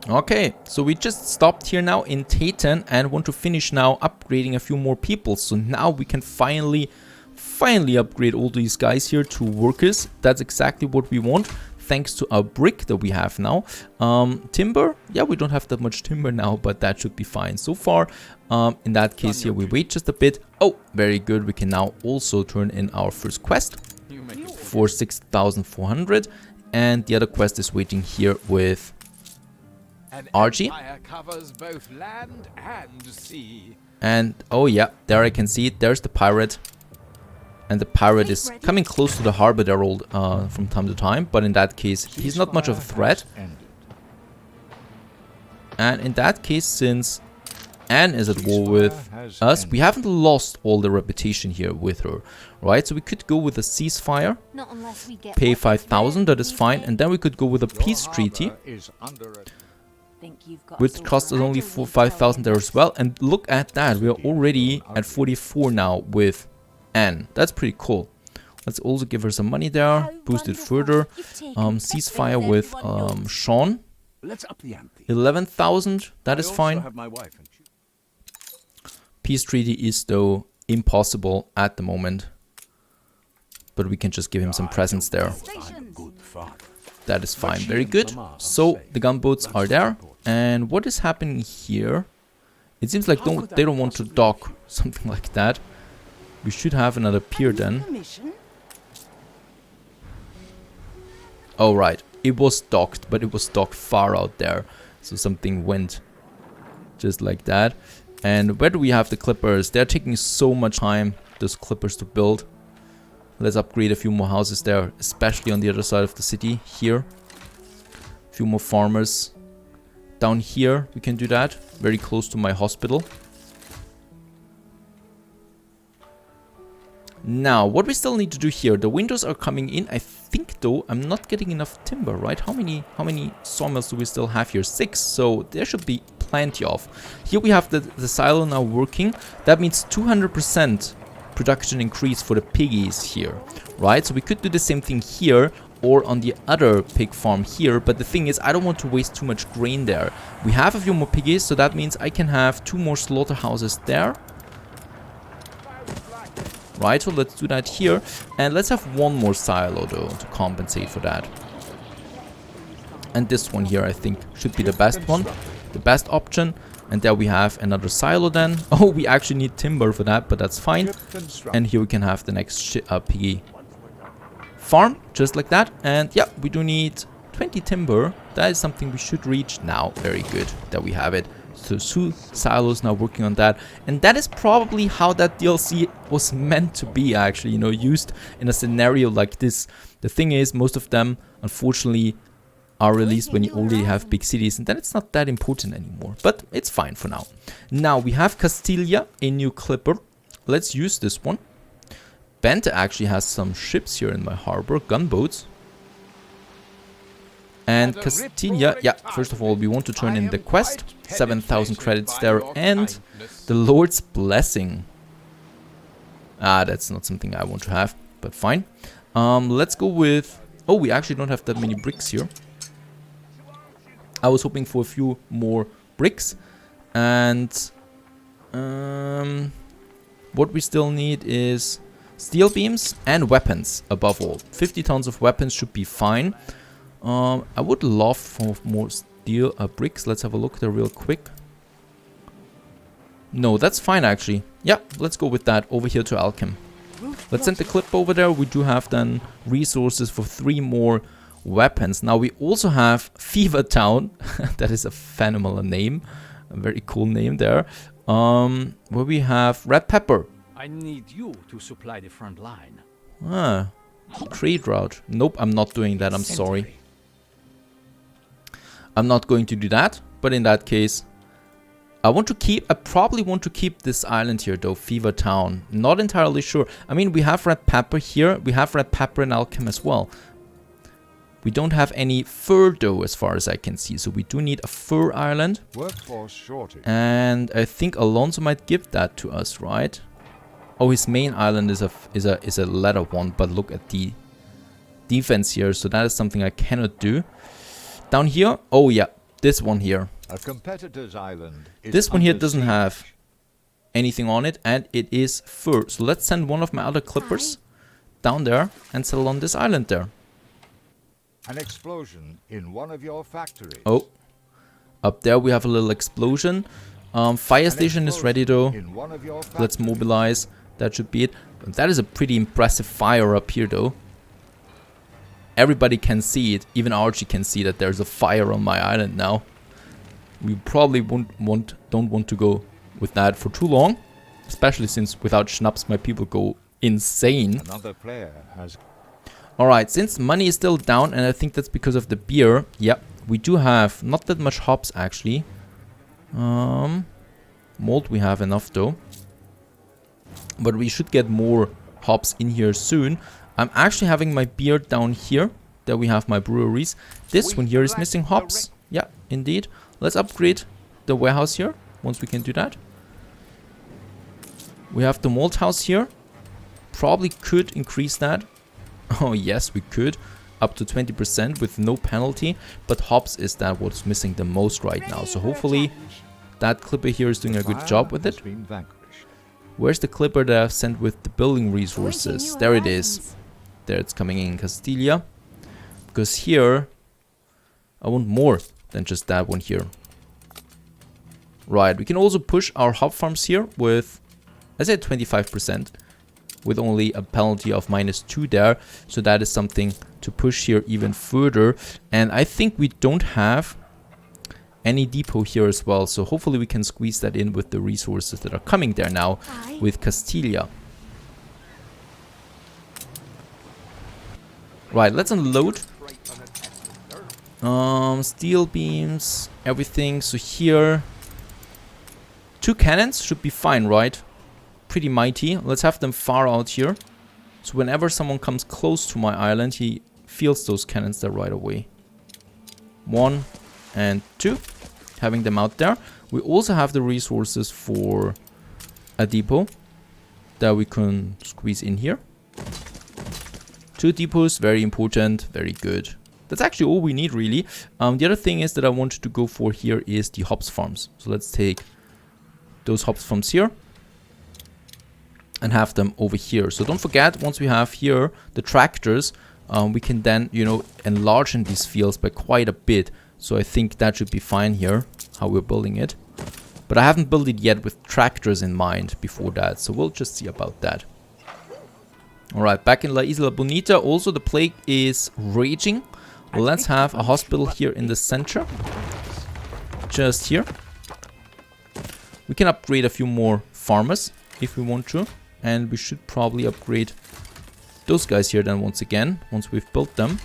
Okay, so we just stopped here now in Taten and want to finish now upgrading a few more people. So now we can finally upgrade all these guys here to workers. That's exactly what we want, thanks to our brick that we have now. Timber, yeah, we don't have that much timber now, but that should be fine so far. In that case here, we wait just a bit. Oh, very good. We can now also turn in our first quest for 6,400. And the other quest is waiting here with RG. And oh yeah, there I can see it. There's the pirate. And the pirate is coming close to the harbor there all, from time to time. But in that case, he's not much of a threat. And in that case, since Anne is at war with us, we haven't lost all the reputation here with her. Right, so we could go with a ceasefire, pay 5,000, that is fine. And then we could go with a peace treaty, which costs us only 5,000 there as well. And look at that, we are already at 44 now with Anne. That's pretty cool. Let's also give her some money there, boost it further. Ceasefire with Sean, 11,000, that is fine. Peace treaty is though impossible at the moment, but we can just give him some presents there. That is fine, very good. So the gunboats are there. And what is happening here? It seems like they don't want to dock, something like that. We should have another pier then. Oh right, it was docked, but it was docked far out there. So something went just like that. And where do we have the clippers? They're taking so much time, those clippers, to build. Let's upgrade a few more houses there, especially on the other side of the city here. A few more farmers. Down here, we can do that. Very close to my hospital. Now, what we still need to do here, the windows are coming in. I think, though, I'm not getting enough timber, right? How many sawmills do we still have here? 6, so there should be plenty of. Here we have the silo now working. That means 200% production increase for the piggies here, right? So we could do the same thing here or on the other pig farm here, but the thing is, I don't want to waste too much grain there. We have a few more piggies, so that means I can have 2 more slaughterhouses there. Right, so let's do that here. And let's have 1 more silo, though, to compensate for that. And this one here, I think, should be the best one. The best option. And there we have another silo then. Oh, we actually need timber for that, but that's fine. And here we can have the next piggy farm, just like that. And yeah, we do need 20 timber. That is something we should reach now. Very good that we have it. So 2 silos now working on that. And that is probably how that DLC was meant to be, actually, you know, used in a scenario like this. The thing is, most of them, unfortunately, are released when you already have big cities, and then it's not that important anymore. But it's fine for now. Now we have Castilla, a new clipper. Let's use this one. Bente actually has some ships here in my harbor, gunboats. And Castilla, yeah, first of all, we want to turn in the quest. 7,000 credits there, and the Lord's Blessing. Ah, that's not something I want to have, but fine. Let's go with... Oh, we actually don't have that many bricks here. I was hoping for a few more bricks. And what we still need is steel beams and weapons, above all. 50 tons of weapons should be fine. I would love for more steel bricks. Let's have a look there real quick. No, that's fine actually. Yeah, let's go with that over here to Alchem. Let's send the clip over there. We do have then resources for 3 more weapons. Now we also have Fever Town. That is a phenomenal name. A very cool name there. Where we have red pepper. I need you to supply the front line. Ah, trade route. Nope, I'm not doing that. I'm sorry. I'm not going to do that. But in that case, I probably want to keep this island here though, Fever Town. Not entirely sure. I mean, we have red pepper here. We have red pepper in Alchem as well. We don't have any fur though, as far as I can see. So we do need a fur island. Workforce shortage. And I think Alonso might give that to us, right? Oh, his main island is a leather one, but look at the defense here. So that is something I cannot do. Down here, oh yeah, this one here. A competitor's island is This one here under doesn't siege. have anything on it, and it is fur. So let's send one of my other clippers down there and settle on this island there. An explosion in one of your factories. Oh, up there we have a little explosion. Fire station is ready though. In one of your Let's factories. mobilize. That should be it. And that is a pretty impressive fire up here though. Everybody can see it. Even Archie can see that there's a fire on my island now. We probably don't want to go with that for too long. Especially since without schnapps my people go insane. Another player has Alright, since money is still down, and I think that's because of the beer. Yep, we do have not that much hops actually. Malt we have enough though. But we should get more hops in here soon. I'm actually having my beer down here. There we have my breweries. This one here is missing hops. Yeah, indeed. Let's upgrade the warehouse here, once we can do that. We have the malt house here. Probably could increase that. Oh yes, we could. Up to 20% with no penalty. But hops is that what's missing the most right now. So hopefully that clipper here is doing a good job with it. Where's the clipper that I've sent with the building resources? There it is. There it's coming in Castilla. Because here I want more than just that one here. Right, we can also push our hop farms here with, I said 25%. With only a penalty of -2 there. So that is something to push here even further. And I think we don't have any depot here as well. So hopefully we can squeeze that in with the resources that are coming there now with Castilla. Right, let's unload. Steel beams, everything. So here, 2 cannons should be fine, right? Pretty mighty. Let's have them far out here. So whenever someone comes close to my island, he feels those cannons there right away. 1 and 2. Having them out there. We also have the resources for a depot that we can squeeze in here. 2 depots, very important, very good. That's actually all we need really. The other thing is that I wanted to go for here is the hops farms. So let's take those hops farms here and have them over here. So don't forget, once we have here the tractors, we can then, you know, enlarge in these fields by quite a bit. So I think that should be fine here, how we're building it. But I haven't built it yet with tractors in mind before that. So we'll just see about that. Alright, back in La Isla Bonita, also the plague is raging. Let's have a hospital here in the center. Just here. We can upgrade a few more farmers if we want to. And we should probably upgrade those guys here then once again, once we've built them.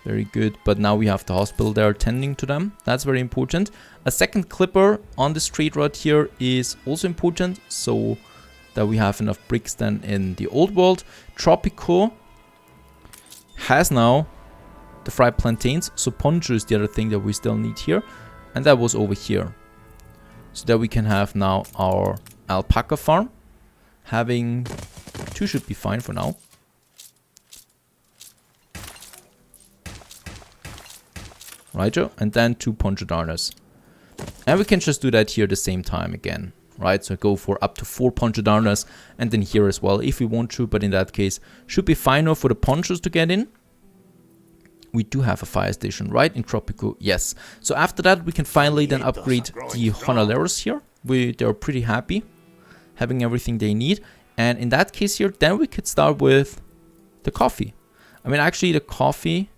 Very good, but now we have the hospital there tending to them. That's very important. A second clipper on the straight road here is also important, so that we have enough bricks then in the old world. Tropico has now the fried plantains, so poncho is the other thing that we still need here, and that was over here. So that we can have now our alpaca farm. Having 2 should be fine for now. Right, Joe? And then 2 poncho darners. And we can just do that here at the same time again. Right, so go for up to 4 poncho darners. And then here as well if we want to. But in that case, should be fine now for the ponchos to get in. We do have a fire station, right? In Tropico, yes. So after that, we can finally then upgrade the Jornaleros here. They're pretty happy having everything they need. And in that case here, then we could start with the coffee. I mean, actually, the coffee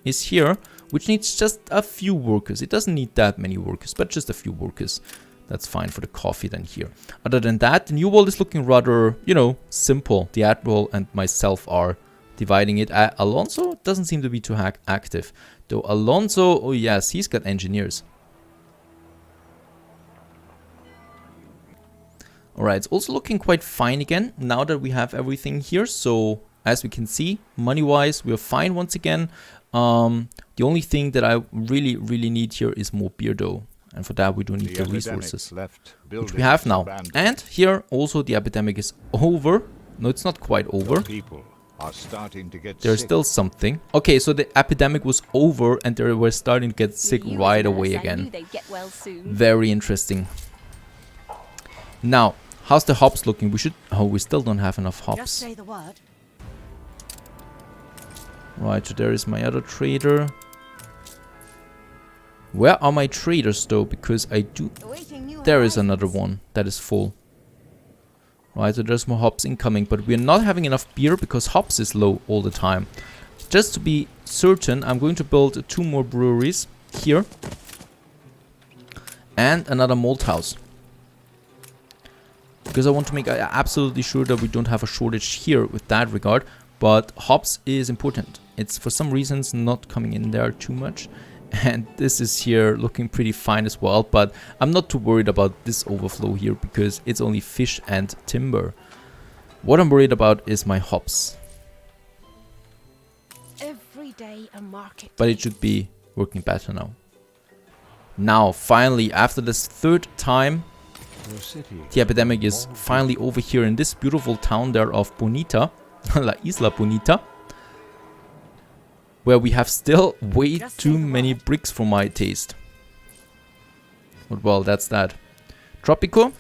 is here, which needs just a few workers. It doesn't need that many workers, but just a few workers. That's fine for the coffee then here. Other than that, the new world is looking rather, you know, simple. The Admiral and myself are dividing it. Alonso doesn't seem to be too active. Though Alonso, oh yes, he's got engineers. Alright, it's also looking quite fine again now that we have everything here. So as we can see, money-wise, we're fine once again. The only thing that I really need here is more beer dough. And for that we do need the resources, which we have now. And here also the epidemic is over. No, it's not quite over. are starting to get There's sick. still something. Okay, so the epidemic was over and they were starting to get sick right away again. They'd get well soon. Very interesting. Now, how's the hops looking? We should... Oh, we still don't have enough Just hops. say the word. Right, so there is my other trader. Where are my traders though? Because I do... Awaiting new There is horizons. another one that is full. Right, so there's more hops incoming, but we're not having enough beer because hops is low all the time. Just to be certain, I'm going to build 2 more breweries here. And another malt house. Because I want to make absolutely sure that we don't have a shortage here with that regard. But hops is important. It's for some reasons not coming in there too much. And this is here looking pretty fine as well, but I'm not too worried about this overflow here because it's only fish and timber. What I'm worried about is my hops. Every day a market. But it should be working better now. Now, finally, after this 3rd time, Your city. the epidemic is finally over here in this beautiful town there of Bonita, La Isla Bonita. Where we have still way too many bricks for my taste. But well, that's that. Tropico.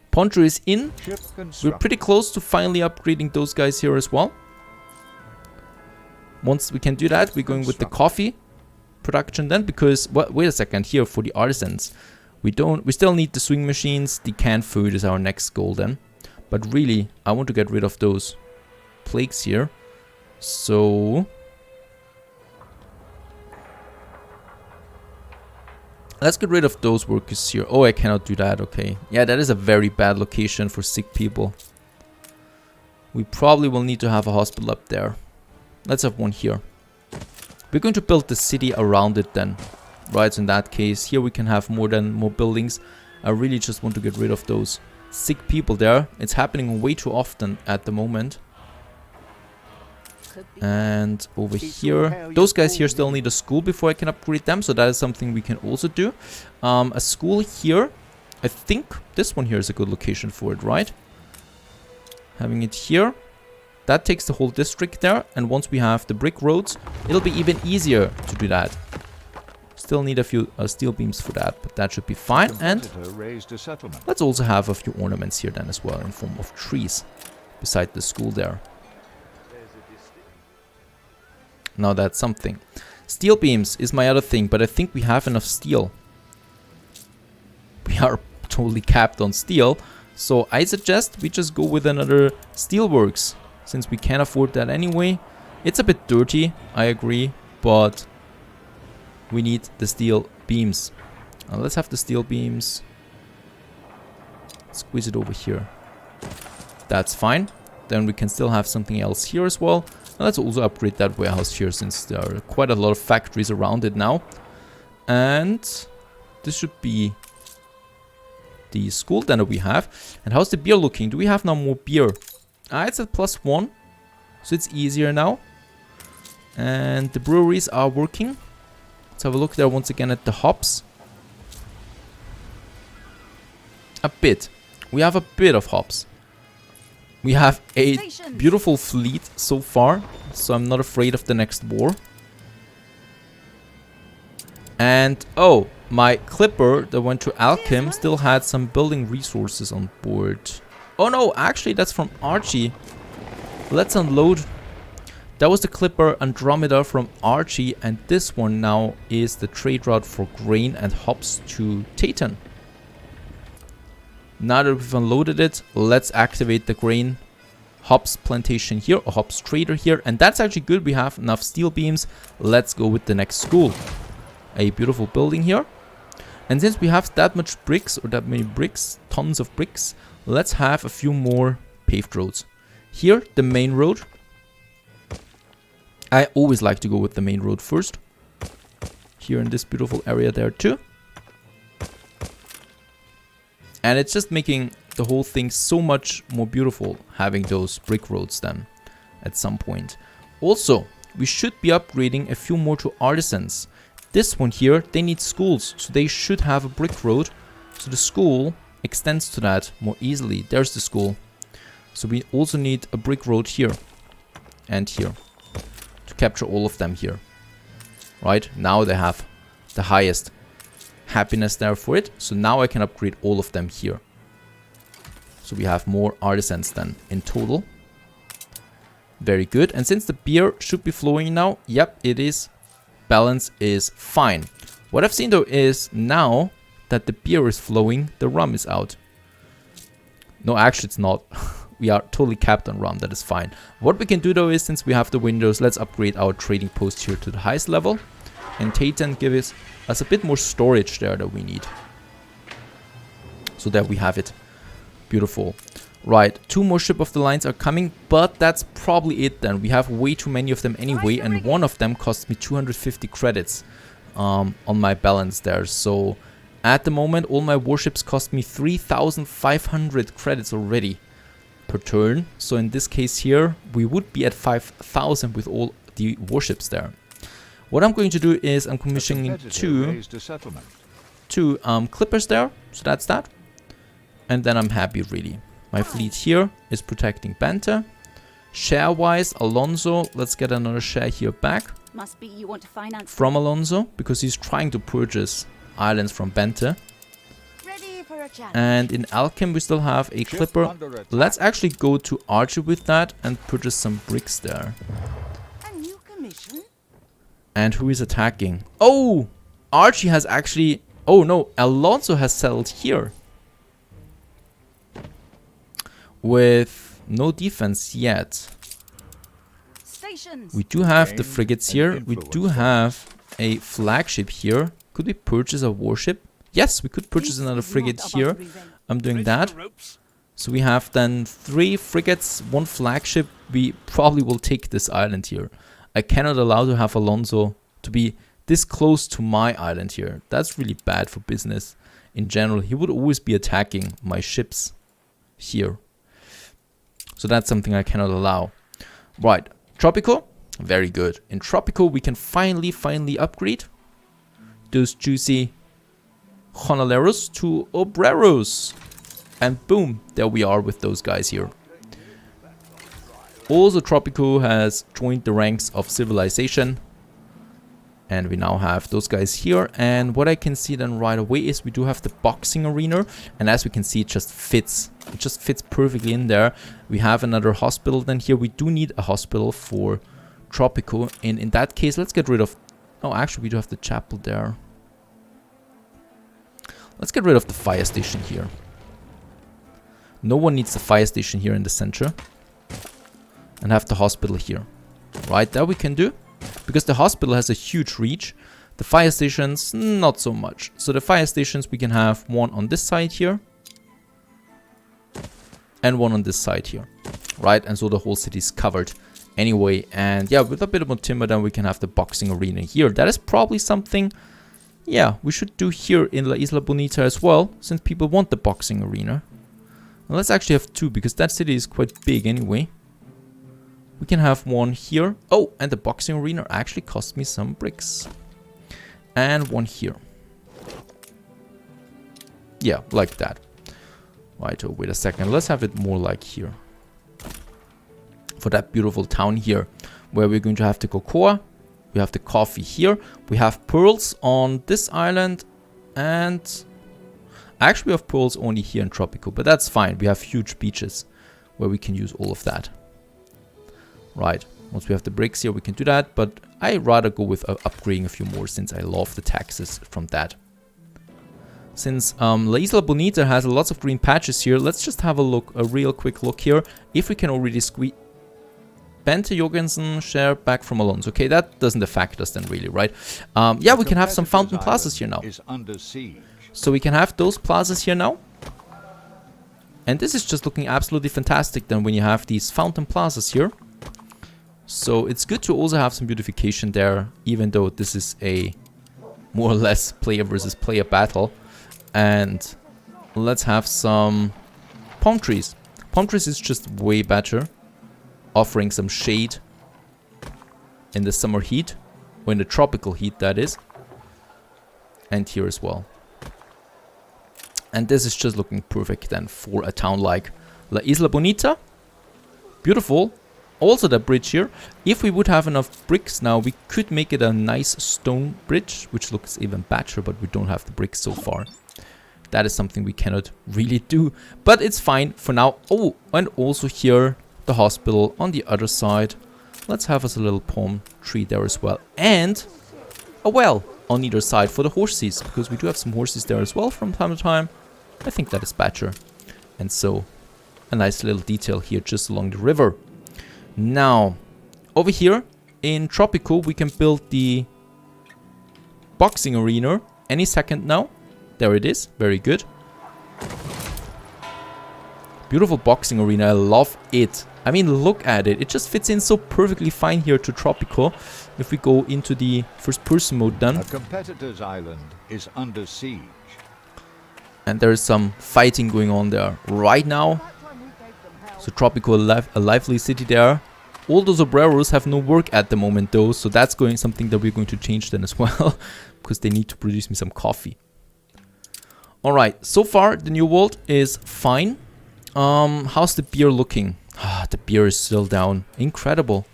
Poncho is in. Ship We're construction. pretty close to finally upgrading those guys here as well. Once we can do that, we're going with the coffee production then. Because, wait a second, here for the artisans. We still need the swing machines. The canned food is our next goal then. But really, I want to get rid of those plagues here. So... let's get rid of those workers here. Oh, I cannot do that. Okay. Yeah, that is a very bad location for sick people. We probably will need to have a hospital up there. Let's have one here. We're going to build the city around it then. Right, so in that case, here we can have more buildings. I really just want to get rid of those sick people there. It's happening way too often at the moment. And over here, those guys here still need a school before I can upgrade them, so that is something we can also do. A school here, I think this one here is a good location for it, right? Having it here, that takes the whole district there, and once we have the brick roads, it'll be even easier to do that. Still need a few steel beams for that, but that should be fine. And Competitor raised a settlement. let's also have a few ornaments here then as well in form of trees beside the school there. Now that's something. Steel beams is my other thing, but I think we have enough steel. We are totally capped on steel, so I suggest we just go with another steelworks, since we can't afford that anyway. It's a bit dirty, I agree, but we need the steel beams. Let's have the steel beams. Squeeze it over here. That's fine. Then we can still have something else here as well. And let's also upgrade that warehouse here, since there are quite a lot of factories around it now. And this should be the school then that we have. And how's the beer looking? Do we have now more beer? It's at +1, so it's easier now. And the breweries are working. Let's have a look there once again at the hops. A bit. We have a bit of hops. We have a beautiful fleet so far, so I'm not afraid of the next war. And, oh, my clipper that went to Alchem still had some building resources on board. Oh no, actually that's from Archie. Let's unload. That was the clipper Andromeda from Archie, and this one now is the trade route for grain and hops to Titan. Now that we've unloaded it, let's activate the grain hops plantation here, or hops trader here, and that's actually good. We have enough steel beams. Let's go with the next school. A beautiful building here. And since we have that much bricks, or that many bricks, tons of bricks, let's have a few more paved roads. Here, the main road. I always like to go with the main road first. Here in this beautiful area there too. And it's just making the whole thing so much more beautiful, having those brick roads then at some point. Also, we should be upgrading a few more to artisans. This one here, they need schools, so they should have a brick road. So the school extends to that more easily. There's the school. So we also need a brick road here. and here. To capture all of them here. Right? Now they have the highest happiness there for it. So now I can upgrade all of them here. So we have more artisans then in total. Very good. And since the beer should be flowing now, yep, it is. Balance is fine. What I've seen though is now that the beer is flowing, the rum is out. No, actually it's not. We are totally capped on rum. That is fine. What we can do though is, since we have the windows, let's upgrade our trading post here to the highest level. And Titan gives us a bit more storage there that we need. So that we have it. Beautiful. Right, 2 more ship of the lines are coming, but that's probably it then. We have way too many of them anyway, and one of them costs me 250 credits on my balance there. So at the moment, all my warships cost me 3,500 credits already per turn. So in this case here, we would be at 5,000 with all the warships there. What I'm going to do is I'm commissioning two clippers there, so that's that. And then I'm happy really. My fleet here is protecting Bente. Share-wise, Alonso, let's get another share here back. Must be you want to finance from Alonso, because he's trying to purchase islands from Bente. ready for a challenge. And in Alchem we still have a clipper. Let's actually go to Archie with that and purchase some bricks there. A new commission? And who is attacking? Oh! Archie has actually... Oh no, Alonso has settled here. With no defense yet. Stations. We do have the frigates here. We do have a flagship here. Could we purchase a warship? Yes, we could purchase another frigate here. I'm doing that. So we have then 3 frigates, 1 flagship. We probably will take this island here. I cannot allow to have Alonso to be this close to my island here. That's really bad for business in general. He would always be attacking my ships here. So that's something I cannot allow. Right, Tropico, very good. In Tropico we can finally upgrade those juicy Honoreros to Obreros. And boom, there we are with those guys here. Also Tropico has joined the ranks of civilization. And we now have those guys here. And what I can see then right away is we do have the boxing arena. And as we can see, it just fits. It just fits perfectly in there. We have another hospital then here. We do need a hospital for Tropico. And in that case, let's get rid of... Oh, actually, we do have the chapel there. Let's get rid of the fire station here. No one needs the fire station here in the center. And have the hospital here. Right, that we can do. Because the hospital has a huge reach. The fire stations, not so much. So the fire stations, we can have one on this side here. And one on this side here. Right, and so the whole city is covered anyway. And yeah, with a bit more timber, then we can have the boxing arena here. That is probably something, yeah, we should do here in La Isla Bonita as well. Since people want the boxing arena. Well, let's actually have 2, because that city is quite big anyway. We can have one here. Oh, and the boxing arena actually cost me some bricks. And one here. Yeah, like that. Right, oh, wait a second. Let's have it more like here. For that beautiful town here. Where we're going to have the cocoa. We have the coffee here. We have pearls on this island. And... actually, we have pearls only here in Tropico. But that's fine. We have huge beaches. Where we can use all of that. Right, once we have the bricks here, we can do that, but I rather go with upgrading a few more since I love the taxes from that. Since La Isla Bonita has lots of green patches here, let's just have a look, a real quick look here, if we can already squeeze... Bente Jorgensen share back from Alonso. Okay, that doesn't affect us then really, right? Yeah, we can have some fountain plazas here now. So we can have those plazas here now. And this is just looking absolutely fantastic then when you have these fountain plazas here. So it's good to also have some beautification there, even though this is a more or less player versus player battle. And let's have some palm trees. Palm trees is just way better, offering some shade in the summer heat, or in the tropical heat that is. And here as well. And this is just looking perfect then for a town like La Isla Bonita. Beautiful. Also the bridge here. If we would have enough bricks now, we could make it a nice stone bridge, which looks even better, but we don't have the bricks so far. That is something we cannot really do, but it's fine for now. Oh, and also here, the hospital on the other side. Let's have us a little palm tree there as well. And a well on either side for the horses, because we do have some horses there as well from time to time. I think that is better. And so, a nice little detail here just along the river. Now, over here in Tropical, we can build the boxing arena any second now. There it is. Very good. Beautiful boxing arena. I love it. I mean, look at it. It just fits in so perfectly fine here to Tropical. If we go into the first person mode then. A competitor's island is under siege. And there is some fighting going on there right now. So Tropical, a lively city there. All those obreros have no work at the moment though, so that's something that we're going to change then as well, because they need to produce me some coffee. Alright, so far the new world is fine. How's the beer looking? The beer is still down. Incredible.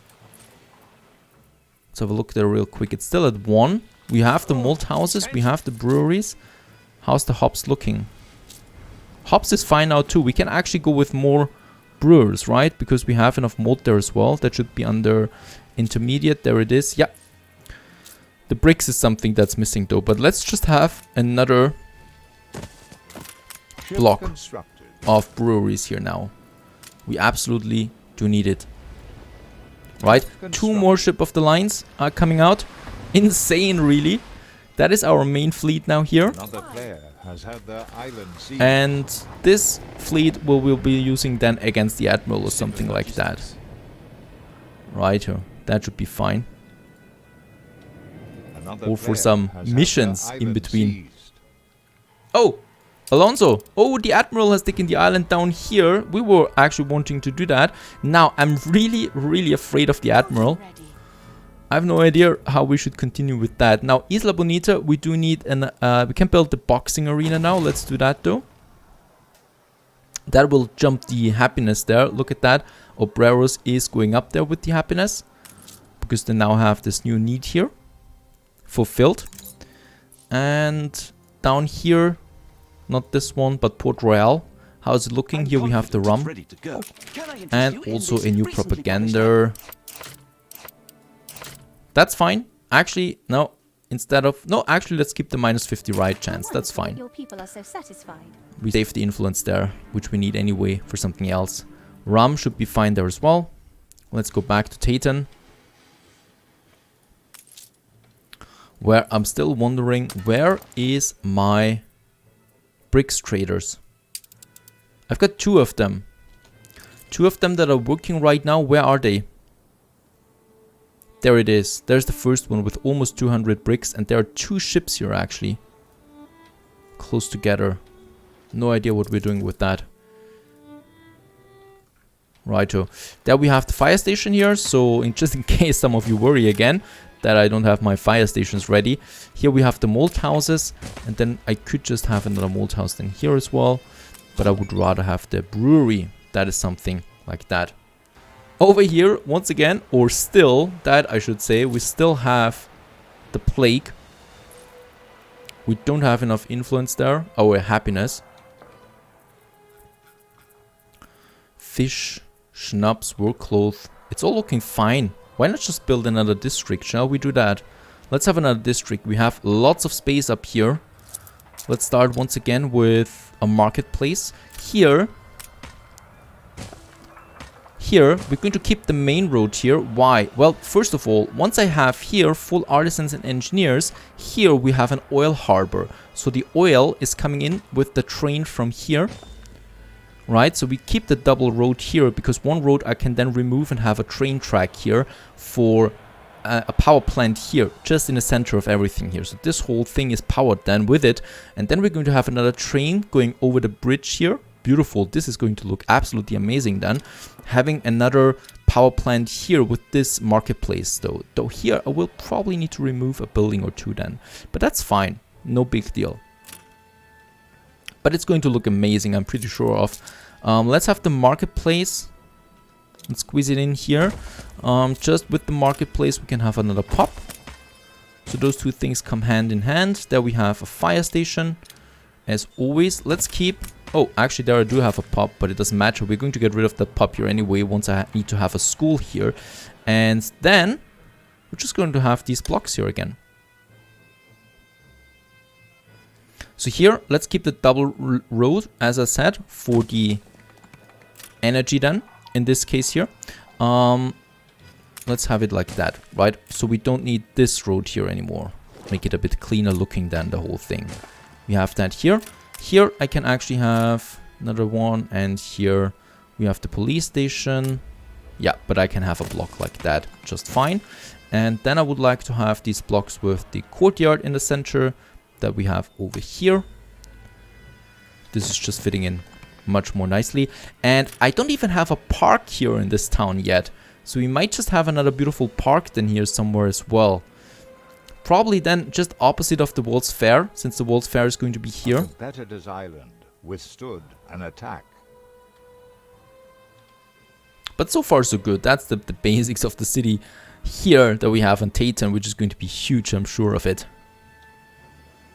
Let's have a look there real quick. It's still at 1. We have the malt houses, we have the breweries. How's the hops looking? Hops is fine now too. We can actually go with more brewers, right? Because we have enough malt there as well. That should be under intermediate. There it is. Yeah. The bricks is something that's missing though. But let's just have another block of breweries here now. We absolutely do need it. Right? 2 more ship of the lines are coming out. Insane, really. That is our main fleet now here. Another player has had their island seized. And this fleet we'll be using then against the Admiral or something like that. Right, that should be fine. Or for some missions in between. Oh, Alonso. Oh, the Admiral has taken the island down here. We were actually wanting to do that. Now, I'm really, really afraid of the Admiral. I have no idea how we should continue with that. Now, Isla Bonita, we do need an... we can build the boxing arena now. Let's do that, though. That will jump the happiness there. Look at that. Obreros is going up there with the happiness. Because they now have this new need here. Fulfilled. And down here... Not this one, but Port Royal. How is it looking? Here we have the rum. And also a new propaganda. That's fine. Actually, no. Instead of... No, actually, let's keep the minus 50 right chance. That's fine. Your people are so satisfied. We save the influence there, which we need anyway for something else. Rum should be fine there as well. Let's go back to Tayton. Where I'm still wondering, where is my bricks traders? I've got 2 of them. 2 of them that are working right now. Where are they? There it is. There's the first one with almost 200 bricks. And there are 2 ships here actually. Close together. No idea what we're doing with that. Righto. There we have the fire station here. So just in case some of you worry again that I don't have my fire stations ready. Here we have the malt houses. And then I could just have another malt house then here as well. But I would rather have the brewery. That is something like that. Over here, once again, or still, that I should say, we still have the plague. We don't have enough influence there. Our happiness. Fish, schnapps, work cloth. It's all looking fine. Why not just build another district? Shall we do that? Let's have another district. We have lots of space up here. Let's start once again with a marketplace. Here, we're going to keep the main road here. Why? Well, first of all, once I have here full artisans and engineers, here we have an oil harbor. So the oil is coming in with the train from here. Right, so we keep the double road here because one road I can then remove and have a train track here for a power plant here, just in the center of everything here. So this whole thing is powered then with it. And then we're going to have another train going over the bridge here. Beautiful. This is going to look absolutely amazing then. Having another power plant here with this marketplace though. Though here I will probably need to remove a building or 2 then. But that's fine. No big deal. But it's going to look amazing, I'm pretty sure of. Let's have the marketplace Let's squeeze it in here. Just with the marketplace, we can have another pub. So those two things come hand in hand. There we have a fire station. As always, let's keep... Oh, actually there I do have a pub, but it doesn't matter. We're going to get rid of the pub here anyway once I need to have a school here. And then we're just going to have these blocks here again. So here, let's keep the double road, as I said, for the energy then, in this case here. Let's have it like that, right? So we don't need this road here anymore. Make it a bit cleaner looking than the whole thing. We have that here. Here I can actually have another one, and here we have the police station. Yeah, but I can have a block like that just fine. And then I would like to have these blocks with the courtyard in the center that we have over here. This is just fitting in much more nicely. And I don't even have a park here in this town yet. So we might just have another beautiful park then here somewhere as well. Probably then just opposite of the World's Fair, since the World's Fair is going to be here. Competitor's island withstood an attack. But so far so good. That's the basics of the city here that we have on Tatum, which is going to be huge, I'm sure of it.